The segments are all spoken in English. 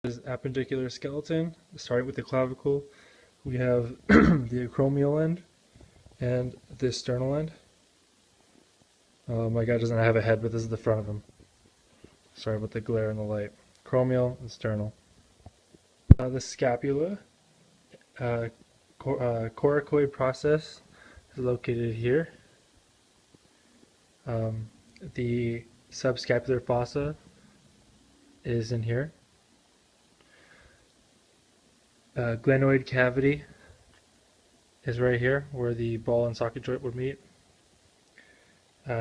is appendicular skeleton. Starting with the clavicle, we have the acromial end and the sternal end. My guy doesn't have a head, but this is the front of him. Sorry about the glare in the light. Acromial and sternal. The scapula, coracoid process is located here. The subscapular fossa is in here. Glenoid cavity is right here where the ball and socket joint would meet.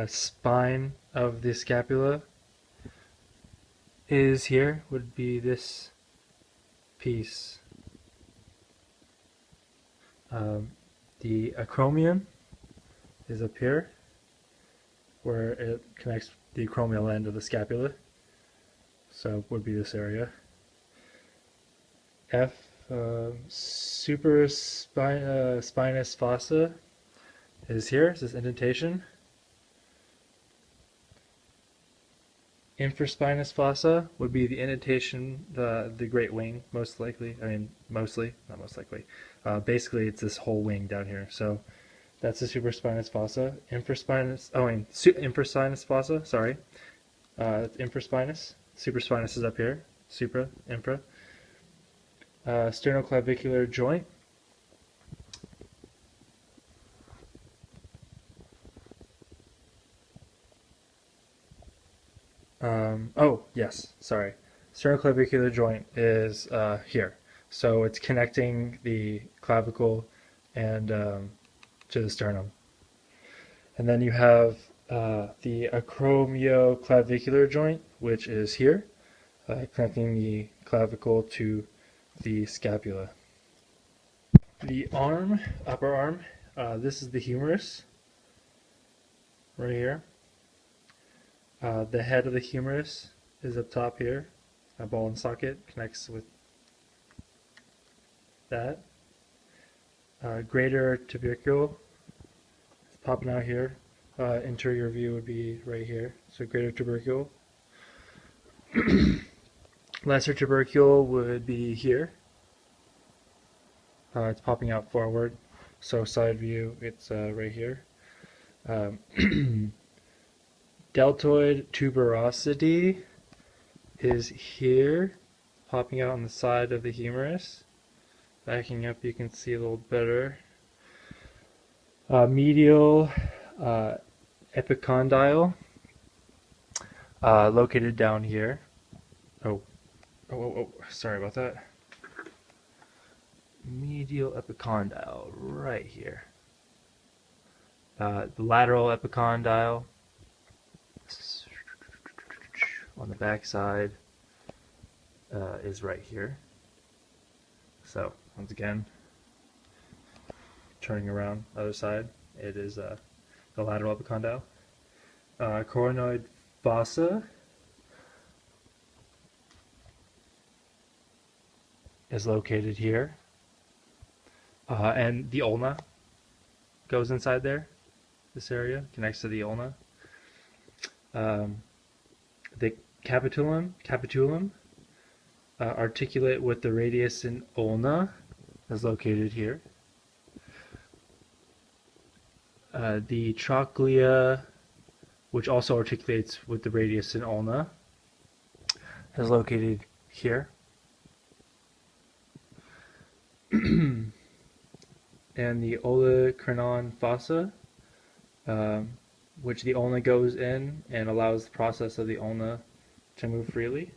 Spine of the scapula is here, would be this piece. The acromion is up here where it connects the acromial end of the scapula, so would be this area. Spinous fossa is here, it's this indentation. Infraspinous fossa would be the indentation, the great wing, most likely. I mean, mostly, not most likely. Basically, it's this whole wing down here. So that's the supraspinous fossa. Infraspinous fossa. Sorry, it's infraspinous. Supraspinous is up here. Supra, infra. Sternoclavicular joint. Oh, yes, sorry. Sternoclavicular joint is here. So it's connecting the clavicle and to the sternum. And then you have the acromioclavicular joint, which is here, connecting the clavicle to the scapula. The arm, upper arm, this is the humerus, right here. The head of the humerus is up top here. A ball and socket connects with that. Greater tubercle is popping out here. Interior view would be right here. So greater tubercle. Lesser tubercle would be here. It's popping out forward. So side view, it's right here. Deltoid tuberosity is here, popping out on the side of the humerus. Backing up, you can see a little better. Medial epicondyle, located down here. Oh, sorry about that. Medial epicondyle, right here. The lateral epicondyle on the back side is right here. So once again, turning around other side, it is the lateral epicondyle. Coronoid fossa is located here, and the ulna goes inside there. This area connects to the ulna. The capitulum, articulate with the radius in ulna, is located here. The trochlea, which also articulates with the radius in ulna, is located here. And the olecranon fossa, which the ulna goes in and allows the process of the ulna to move freely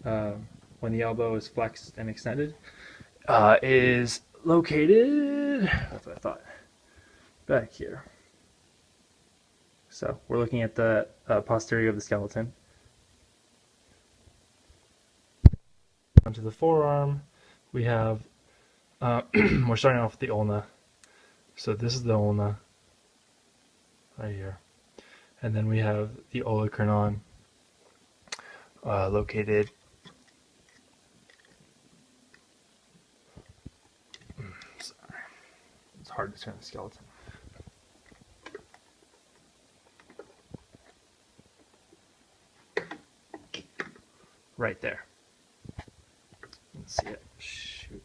when the elbow is flexed and extended, is located, that's what I thought, back here. So we're looking at the posterior of the skeleton. Onto the forearm, we have, we're starting off with the ulna. So this is the ulna, right here. And then we have the olecranon located sorry. It's hard to turn the skeleton. Right there. see it. Shoot.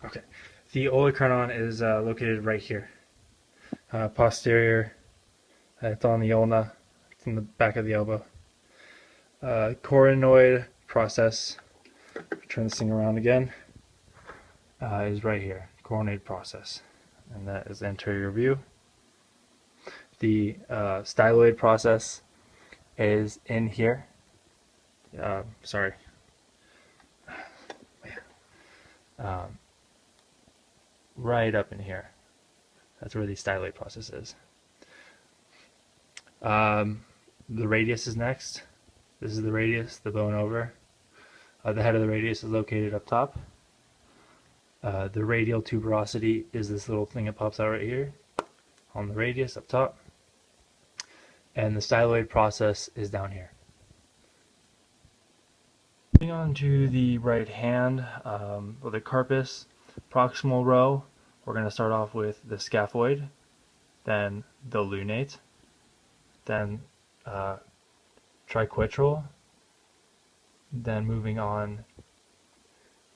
Okay. The olecranon is located right here. Posterior. It's on the ulna. It's in the back of the elbow. Coronoid process. Turn this thing around again. Is right here. Coronoid process. And that is anterior view. The styloid process is in here. Sorry. Right up in here. That's where the styloid process is. The radius is next. This is the radius, the bone over. The head of the radius is located up top. The radial tuberosity is this little thing that pops out right here on the radius up top. And the styloid process is down here. Moving on to the right hand, with the carpus, proximal row, we're going to start off with the scaphoid, then the lunate, then triquetral, then moving on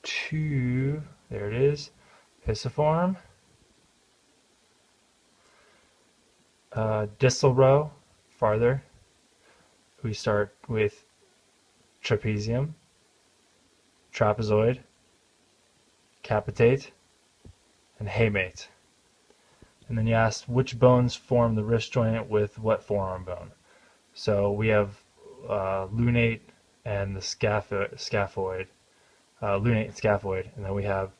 to, there it is, pisiform, distal row, farther, we start with trapezium, trapezoid, capitate, and hamate. And then you asked which bones form the wrist joint with what forearm bone. So we have lunate and the scaphoid, lunate and scaphoid, and then we have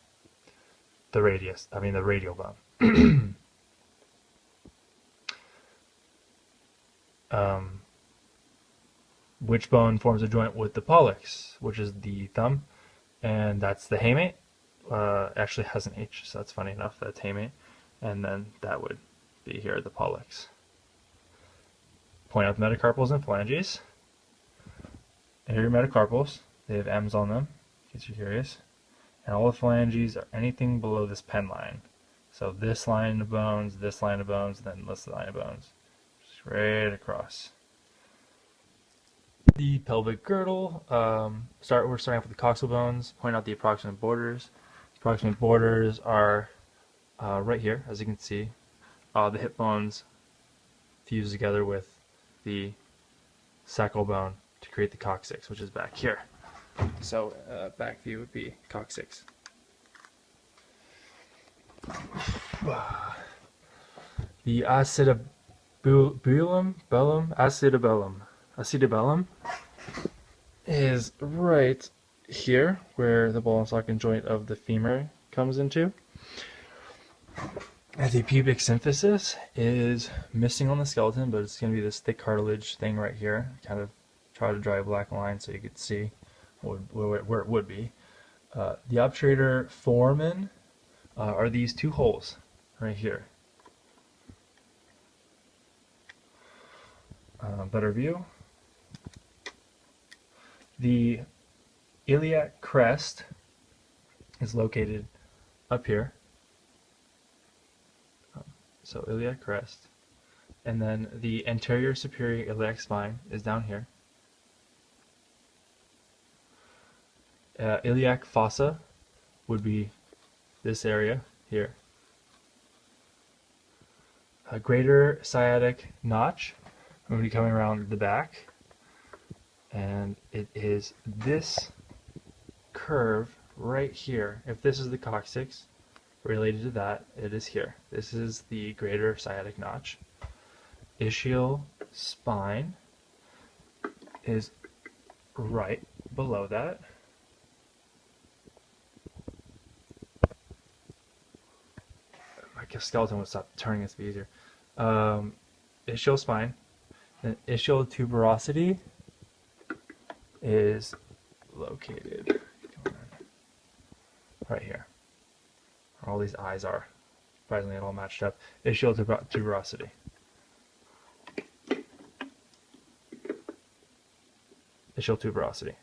the radial bone. Which bone forms a joint with the pollex, which is the thumb, and that's the hamate. Actually has an H, so that's funny enough, that's hamate. And then that would be here, the pollex. Point out the metacarpals and phalanges. And here are your metacarpals. They have M's on them, in case you're curious. And all the phalanges are anything below this pen line. So this line of bones, and then this line of bones. Just right across. The pelvic girdle, we're starting off with the coxal bones. Point out the approximate borders. Approximate borders are right here, as you can see. The hip bones fuse together with the sacral bone to create the coccyx, which is back here. So back view would be coccyx. The acetabellum is right here, where the ball and socket joint of the femur comes into. The pubic symphysis is missing on the skeleton, but it's going to be this thick cartilage thing right here. Kind of try to draw a black line so you could see where it would be. The obturator foramen are these two holes right here. Better view. The iliac crest is located up here. So iliac crest. And then the anterior superior iliac spine is down here. Iliac fossa would be this area here. A greater sciatic notch would be coming around the back. And it is this curve right here. If this is the coccyx, related to that, it is here. This is the greater sciatic notch. Ischial spine is right below that. My skeleton would stop turning, it's easier. Ischial spine. Then ischial tuberosity is located right here. All these eyes are. Surprisingly, it all matched up. Ischial tuberosity. Ischial tuberosity.